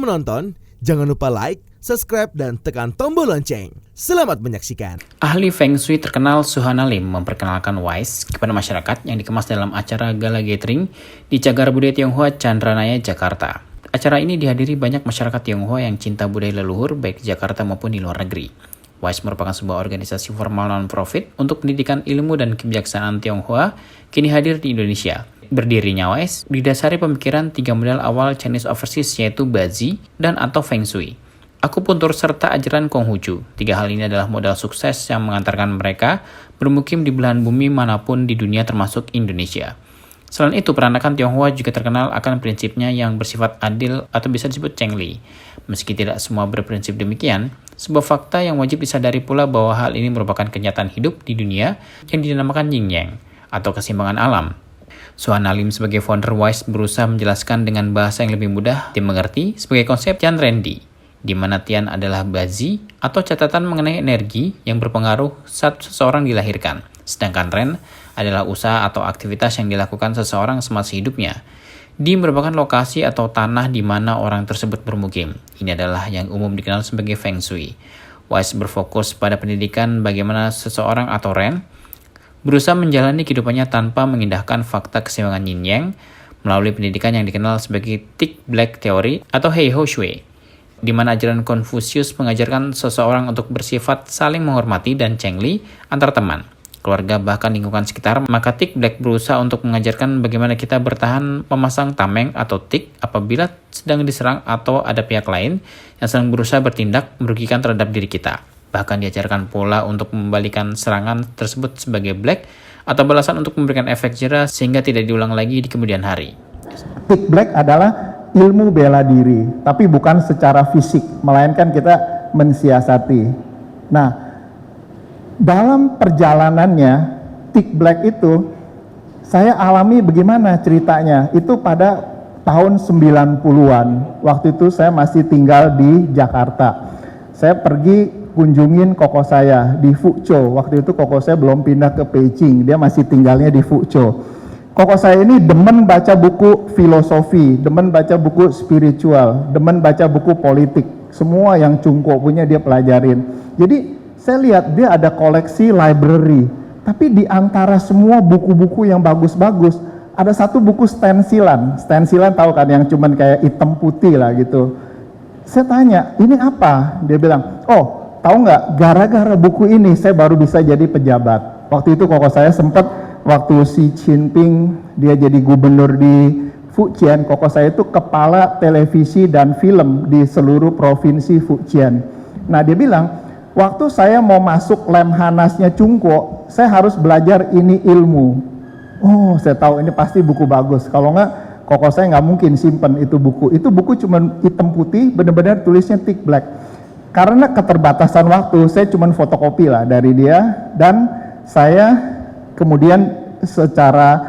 menonton, jangan lupa like, subscribe, dan tekan tombol lonceng. Selamat menyaksikan. Ahli Feng Shui terkenal Suhana Lim memperkenalkan WISE kepada masyarakat yang dikemas dalam acara Gala Gathering di Cagar Budaya Tionghoa Chandranaya, Jakarta. Acara ini dihadiri banyak masyarakat Tionghoa yang cinta budaya leluhur baik di Jakarta maupun di luar negeri. WISE merupakan sebuah organisasi formal non-profit untuk pendidikan ilmu dan kebijaksanaan Tionghoa kini hadir di Indonesia. Berdirinya WISE didasari pemikiran 3 model awal Chinese Overseas yaitu Bazi dan atau Feng Shui, akupuntur serta ajaran Konghucu. 3 hal ini adalah modal sukses yang mengantarkan mereka bermukim di belahan bumi manapun di dunia termasuk Indonesia. Selain itu, peranakan Tionghoa juga terkenal akan prinsipnya yang bersifat adil atau bisa disebut Chengli. Meski tidak semua berprinsip demikian, sebuah fakta yang wajib disadari pula bahwa hal ini merupakan kenyataan hidup di dunia yang dinamakan Yin Yang atau keseimbangan alam. Suhana Lim sebagai founder WISE berusaha menjelaskan dengan bahasa yang lebih mudah dimengerti sebagai konsep Tian Rendi, di mana Tian adalah bazi atau catatan mengenai energi yang berpengaruh saat seseorang dilahirkan, sedangkan Ren adalah usaha atau aktivitas yang dilakukan seseorang semasa hidupnya. Di merupakan lokasi atau tanah di mana orang tersebut bermukim. Ini adalah yang umum dikenal sebagai Feng Shui. WISE berfokus pada pendidikan bagaimana seseorang atau Ren berusaha menjalani kehidupannya tanpa mengindahkan fakta keseimbangan Yin Yang melalui pendidikan yang dikenal sebagai Thick Black Theory atau Heiho Shui, di mana ajaran Konfusius mengajarkan seseorang untuk bersifat saling menghormati dan Chengli antar teman, keluarga, bahkan lingkungan sekitar. Maka Thick Black berusaha untuk mengajarkan bagaimana kita bertahan memasang tameng atau tik apabila sedang diserang atau ada pihak lain yang sedang berusaha bertindak merugikan terhadap diri kita. Bahkan diajarkan pula untuk membalikan serangan tersebut sebagai black atau balasan untuk memberikan efek jera sehingga tidak diulang lagi di kemudian hari. Thick Black adalah ilmu bela diri, tapi bukan secara fisik, melainkan kita mensiasati. Nah, dalam perjalanannya, Thick Black itu saya alami bagaimana ceritanya. Itu pada tahun 90-an. Waktu itu saya masih tinggal di Jakarta. Saya pergi kunjungin koko saya di Fuzhou. Waktu itu koko saya belum pindah ke Beijing, dia masih tinggalnya di Fuzhou. Koko saya ini demen baca buku filosofi, demen baca buku spiritual, demen baca buku politik. Semua yang Cungko punya dia pelajarin. Jadi saya lihat dia ada koleksi library, tapi di antara semua buku-buku yang bagus-bagus, ada satu buku stensilan. Stensilan tahu kan, yang cuman kayak hitam putih lah gitu. Saya tanya, ini apa? Dia bilang, oh tahu nggak, gara-gara buku ini saya baru bisa jadi pejabat. Waktu itu koko saya sempat, waktu Xi Jinping dia jadi gubernur di Fujian, koko saya itu kepala televisi dan film di seluruh provinsi Fujian. Nah dia bilang, waktu saya mau masuk Lemhanasnya Cungko, saya harus belajar ini ilmu. Oh saya tahu ini pasti buku bagus, kalau nggak koko saya nggak mungkin simpen itu buku. Itu buku cuma hitam putih, benar-benar tulisnya Thick Black. Karena keterbatasan waktu, saya cuma fotokopi lah dari dia, dan saya kemudian secara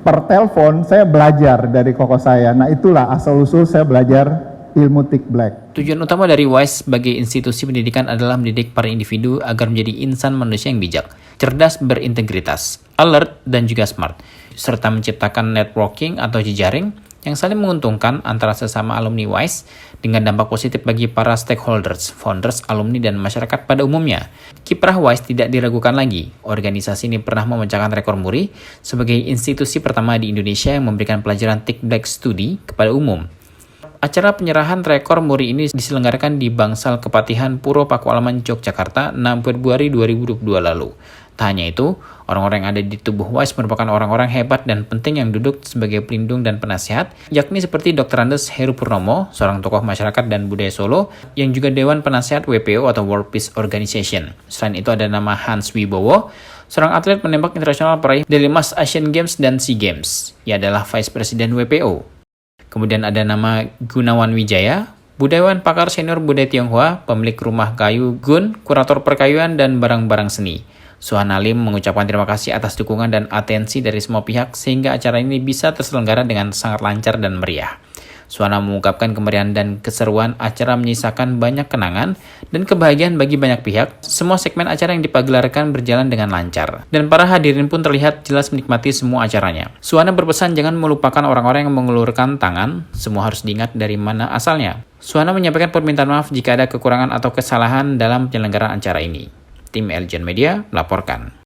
per telepon saya belajar dari koko saya. Nah itulah asal-usul saya belajar ilmu Thick Black. Tujuan utama dari WISE sebagai institusi pendidikan adalah mendidik para individu agar menjadi insan manusia yang bijak, cerdas, berintegritas, alert, dan juga smart, serta menciptakan networking atau jejaring yang saling menguntungkan antara sesama alumni WISE dengan dampak positif bagi para stakeholders, founders, alumni, dan masyarakat pada umumnya. Kiprah WISE tidak diragukan lagi. Organisasi ini pernah memecahkan rekor muri sebagai institusi pertama di Indonesia yang memberikan pelajaran Thick Black Study kepada umum. Acara penyerahan rekor muri ini diselenggarakan di Bangsal Kepatihan Puro Pakualaman, Yogyakarta 6 Februari 2022 lalu. Tak hanya itu, orang-orang yang ada di tubuh WISE merupakan orang-orang hebat dan penting yang duduk sebagai pelindung dan penasihat, yakni seperti Dr. Andes Heru Purnomo, seorang tokoh masyarakat dan budaya Solo, yang juga Dewan Penasihat WPO atau World Peace Organization. Selain itu ada nama Hans Wibowo, seorang atlet menembak internasional peraih medali emas Asian Games dan SEA Games. Ia adalah Vice President WPO. Kemudian ada nama Gunawan Wijaya, budayawan pakar senior budaya Tionghoa, pemilik rumah kayu Gun, kurator perkayuan dan barang-barang seni. Suhana Lim mengucapkan terima kasih atas dukungan dan atensi dari semua pihak sehingga acara ini bisa terselenggara dengan sangat lancar dan meriah. Suwana mengungkapkan kemeriahan dan keseruan acara menyisakan banyak kenangan dan kebahagiaan bagi banyak pihak. Semua segmen acara yang digelarkan berjalan dengan lancar, dan para hadirin pun terlihat jelas menikmati semua acaranya. Suwana berpesan jangan melupakan orang-orang yang mengulurkan tangan, semua harus diingat dari mana asalnya. Suwana menyampaikan permintaan maaf jika ada kekurangan atau kesalahan dalam penyelenggaraan acara ini. Tim Eljan Media melaporkan.